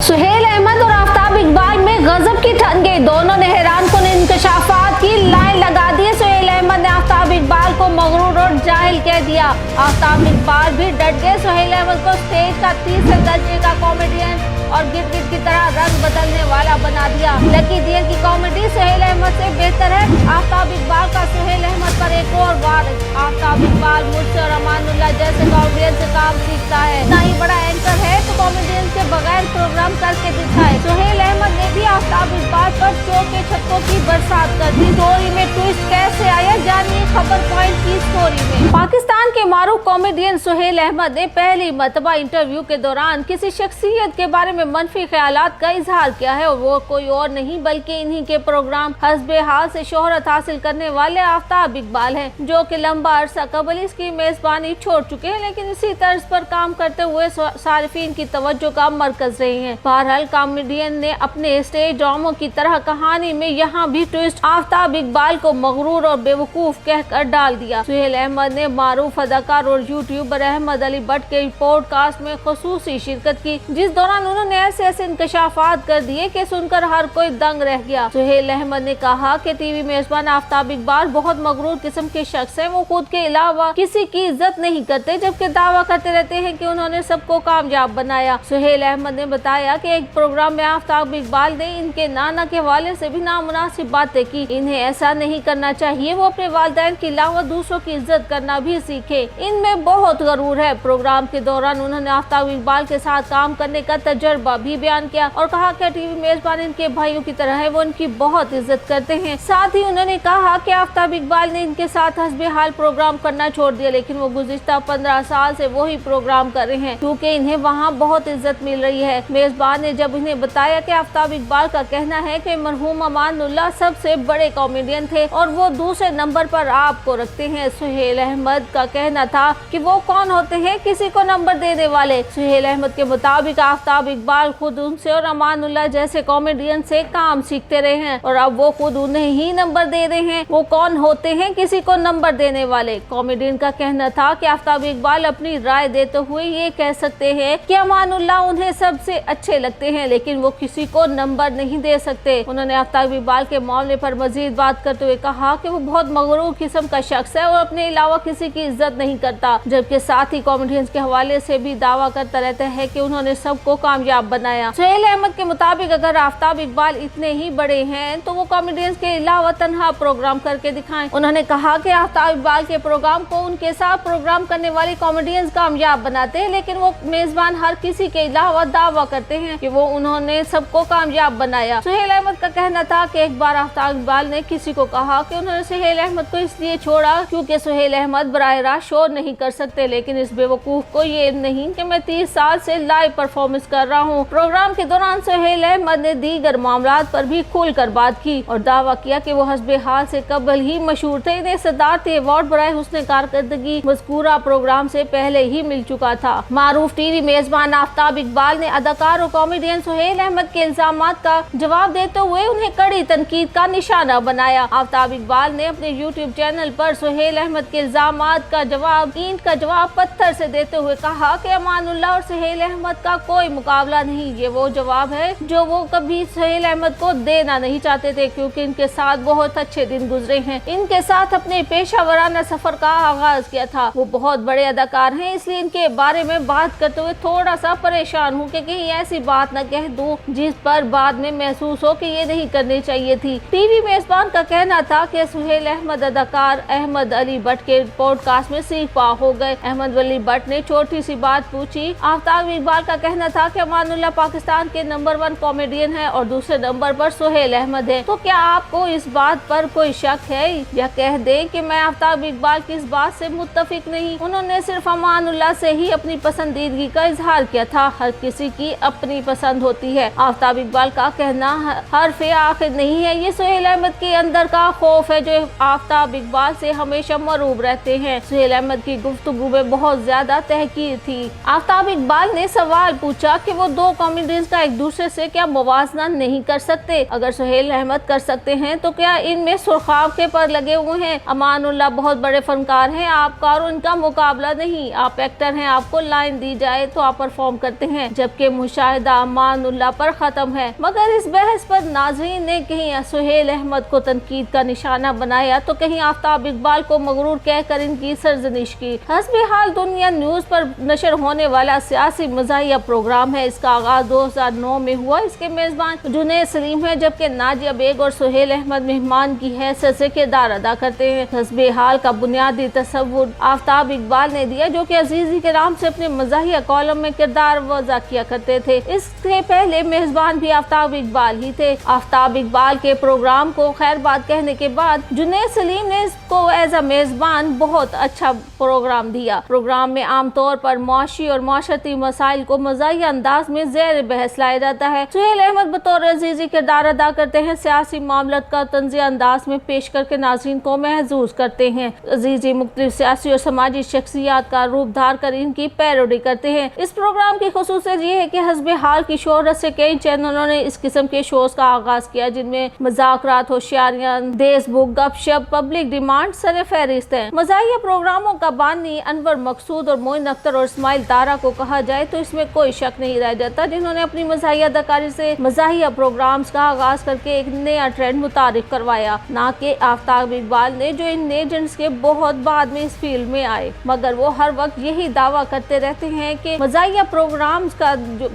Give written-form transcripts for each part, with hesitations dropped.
सुहेल अहमद और आफ्ताब इकबाल में गजब की ठन गई। दोनों ने हैरानकुन इंकशाफात की लाइन लगा दी। सुहेल अहमद ने आफ्ताब इकबाल को मगरूर और जाहिल कह दिया। आफ्ताब इकबाल भी डट गए। सुहेल अहमद को स्टेज का तीसरे दर्जे का कॉमेडियन और गिरगिट की तरह रंग बदलने वाला बना दिया। लकी डियर की कॉमेडी सुहेल अहमद से बेहतर है। आफ्ताब इकबाल का सुहेल अहमद पर एक और वार। आफ्ताब इकबाल मुझसे और अमानुल्लाह जैसे कॉमेडियन से काम सीखता है। इतना ही बड़ा एंकर है तो कॉमेडियन के बगैर प्रोग्राम करके दिखाए। सुहेल अहमद ने भी आफ्ताब इकबाल पर शो के छक्कों की बरसात कर दी। स्टोरी में ट्विस्ट कैसे आया, जानिए खबर पॉइंट की स्टोरी में। पाकिस्तान के मारूफ कॉमेडियन सुहेल अहमद ने पहली मरतबा इंटरव्यू के दौरान किसी शख्सियत के बारे में मनफी ख्यालात का इजहार किया है और वो कोई और नहीं बल्कि इन्हीं के प्रोग्राम हस्बे हाल से शोहरत हासिल करने वाले आफ्ताब इकबाल हैं, जो कि लंबा अरसा कबल इसकी मेजबानी छोड़ चुके हैं, लेकिन इसी तर्ज पर काम करते हुए सारिफीन की तवज्जो का मरकज रहे हैं। बहरहाल कॉमेडियन ने अपने स्टेज ड्रामों की तरह कहानी में यहाँ भी ट्विस्ट आफ्ताब इकबाल को मगरूर और बेवकूफ कहकर डाल दिया। सुहेल अहमद ने मारूफ अदाकार और यूट्यूबर अहमद अली भट्ट के पॉडकास्ट में खुसूसी शिरकत की, जिस दौरान उन्होंने ऐसे इंकशाफात कर दिए कि सुनकर हर कोई दंग रह गया। सुहेल अहमद ने कहा कि टीवी मेजबान आफ्ताब इकबाल बहुत मगरूर किस्म के शख्स हैं। वो खुद के अलावा किसी की इज्जत नहीं करते, जबकि दावा करते रहते हैं कि उन्होंने सबको कामयाब बनाया। सुहेल अहमद ने बताया कि एक प्रोग्राम में आफ्ताब इकबाल ने इनके नाना के हवाले से भी नामुनासिब बातें की। इन्हें ऐसा नहीं करना चाहिए, वो अपने वालिदैन के अलावा दूसरों की इज्जत करना भी सीखे, इनमें बहुत गरूर है। प्रोग्राम के दौरान उन्होंने आफ्ताब इकबाल के साथ काम करने का तजर्बा भी बयान किया और कहा कि टीवी मेजबान इनके भाइयों की तरह है, वो इनकी बहुत इज्जत करते हैं। साथ ही उन्होंने कहा कि आफ्ताब इकबाल ने इनके साथ हस्बे हाल प्रोग्राम करना छोड़ दिया, लेकिन वो गुज़िश्ता 15 साल से वही प्रोग्राम कर रहे हैं क्योंकि इन्हें वहाँ बहुत इज्जत मिल रही है। मेजबान ने जब इन्हें बताया कि आफ्ताब इकबाल का कहना है कि मरहूम अमानुल्लाह सबसे बड़े कॉमेडियन थे और वो दूसरे नंबर पर आपको रखते हैं। सुहेल अहमद का कहना था कि वो कौन होते हैं किसी को नंबर देने वाले। सुहेल अहमद के मुताबिक आफ्ताब इकबाल खुद उनसे और अमानुल्लाह जैसे कॉमेडियन से काम सीखते रहे हैं और अब वो खुद उन्हें ही नंबर दे रहे हैं। वो कौन होते हैं किसी को नंबर देने वाले। कॉमेडियन का कहना था कि आफ्ताब इकबाल अपनी राय देते हुए ये कह सकते हैं कि अमानुल्लाह उन्हें सबसे अच्छे लगते हैं, लेकिन वो किसी को नंबर नहीं दे सकते। उन्होंने आफ्ताब इकबाल के मामले पर मजीद बात करते हुए कहा कि वो बहुत मगरूर किस्म का शख्स है और अपने अलावा किसी की इज्जत नहीं करता, जबकि साथ ही कॉमेडियंस के हवाले से भी दावा करता रहता है कि उन्होंने सबको कामयाब बनाया। सुहेल अहमद के मुताबिक अगर आफ्ताब इकबाल इतने ही बड़े हैं तो वो कॉमेडियंस के अलावा तन्हा प्रोग्राम करके दिखाएं। उन्होंने कहा कि आफ्ताब इकबाल के प्रोग्राम को उनके साथ प्रोग्राम करने वाले कॉमेडियंस कामयाब बनाते हैं, लेकिन वो मेजबान हर किसी के अलावा दावा करते हैं कि वो उन्होंने सबको कामयाब बनाया। सुहेल अहमद का कहना था कि एक बार आफ्ताब इकबाल ने किसी को कहा कि उन्होंने सुहेल अहमद को इसलिए छोड़ा क्योंकि सुहेल अहमद बराह रास्त शो नहीं कर सकते, लेकिन इस बेवकूफ को ये नहीं कि मैं 30 साल से लाइव परफॉर्मेंस कर रहा हूँ। प्रोग्राम के दौरान सुहेल अहमद ने दीगर मामलात पर भी खुलकर बात की और दावा किया कि वो हस्बे हाल से कबल ही मशहूर थे। इन्हें सदारती अवार्ड बराए हुस्न कारकर्दगी मज़कूरा प्रोग्राम से पहले ही मिल चुका था। मारूफ टीवी मेजबान आफ्ताब इकबाल ने अदाकार और कॉमेडियन सुहेल अहमद के इल्जामात का जवाब देते हुए उन्हें कड़ी तनकीद का निशाना बनाया। आफ्ताब इकबाल ने अपने यूट्यूब चैनल पर सुहेल अहमद के इल्जामात का जवाब ईंट का जवाब पत्थर से देते हुए कहा कि अमानुल्लाह और सुहेल अहमद का कोई मुकाबला नहीं। ये वो जवाब है जो वो कभी सुहेल अहमद को देना नहीं चाहते थे, क्योंकि इनके साथ बहुत अच्छे दिन गुजरे हैं। इनके साथ अपने पेशा वराना सफर का आगाज किया था। वो बहुत बड़े अदाकार हैं, इसलिए इनके बारे में बात करते हुए थोड़ा सा परेशान हूँ कि कहीं ऐसी बात न कह दूं जिस पर बाद में महसूस हो कि ये नहीं करनी चाहिए थी। टीवी मेजबान का कहना था कि सुहेल अहमद अदाकार अहमद अली भट्ट के पॉडकास्ट में सीख पा हो गए। अहमद अली भट्ट ने छोटी सी बात पूछी। आफ्ताब इकबाल का कहना था कि अमानुल्लाह पाकिस्तान के नंबर 1 कॉमेडियन है और दूसरे नंबर पर सुहेल अहमद है। तो क्या आपको इस बात पर कोई शक है या कह दें कि मैं आफ्ताब इकबाल की इस बात से मुत्तफिक नहीं। उन्होंने सिर्फ अमानुल्लाह से ही अपनी पसंदीदगी का इजहार किया था। हर किसी की अपनी पसंद होती है। आफ्ताब इकबाल इकबाल का कहना हर्फ आखिर नहीं है, ये सुहेल अहमद के अंदर का खौफ है जो आफ्ताब इकबाल से हमेशा मरूब रहते हैं। सुहेल अहमद की गुफ्तगू में बहुत ज्यादा तहकीर थी। आफ्ताब इकबाल ने सवाल पूछा कि वो दो कॉमेडियंस का एक दूसरे से क्या मुवाजना नहीं कर सकते? अगर सुहेल अहमद कर सकते हैं तो क्या इनमें सुरखाब के पर लगे हुए हैं? अमानुल्लाह बहुत बड़े फनकार हैं, आपका और उनका मुकाबला नहीं। आप एक्टर हैं, आपको लाइन दी जाए तो आप परफॉर्म करते हैं, जबकि मुशाहिदा अमानुल्लाह पर खत्म है। मगर इस बहस पर नाज़रीन ने कहीं सुहेल अहमद को तनकीद का निशाना बनाया तो कहीं आफ्ताब इकबाल को मगरूर कहकर इनकी सरजनिश की। हस्बे हाल दुनिया न्यूज पर नशर होने वाला सियासी मज़ाहिया प्रोग्राम है। इसका आगाज 2009 में हुआ। इसके मेजबान जुनैद सलीम है, जबकि नाजिया बेग और सुहेल अहमद मेहमान की हैसियत से किरदार अदा करते हैं। हस्बे हाल का बुनियादी तस्वुर आफ्ताब इकबाल ने दिया, जो कि अजीजी के नाम से अपने मज़ाहिया कॉलम में किरदार वज़ा किया करते थे। इससे पहले मेजबान भी आफ्ताब इकबाल ही थे। आफ्ताब इकबाल के प्रोग्राम को खैरबाद कहने के बाद जुनैद सलीम ने इसको एज अ मेजबान बहुत अच्छा प्रोग्राम दिया। प्रोग्राम में आमतौर पर मुआशी और माशरती मसाइल को मज़ाहिया अंदाज में ज़ेर बहस लाया जाता है। सुहेल अहमद बतौर अजीजी किरदार अदा करते हैं, सियासी मामलत का तंज़िया अंदाज में पेश करके नाज़रीन को महजूज करते हैं। अजीजी मुख्तलिफ सियासी और समाजी शख्सियात का रूप धार कर इनकी पैरोडी करते हैं। इस प्रोग्राम की खुसूसियत ये है कि हस्बे हाल की शोहरत से कई चैनलों ने इस किस्म के शोज का आगाज किया, जिनमें मजाकरात, होशियारियां, देशबुक, गपशप, पब्लिक डिमांड सर फहरिस्त है। मज़ाहिया प्रोग्रामों का बानी अनवर मकसूद और मोइन अख्तर और इस्माइल तारा को कहा जाए तो इसमें कोई शक नहीं रह जाता, जिन्होंने अपनी मज़ाहिया अदाकारी से मज़ाहिया प्रोग्राम्स का आगाज करके एक नया ट्रेंड मुतारिफ करवाया, ना कि आफ्ताब इकबाल ने, जो इन लेजेंड्स के बहुत बाद में इस फील्ड में आए। मगर वो हर वक्त यही दावा करते रहते हैं कि मज़ाहिया प्रोग्राम्स का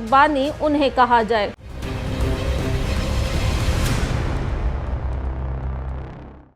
बानी उन्हें कहा जाए।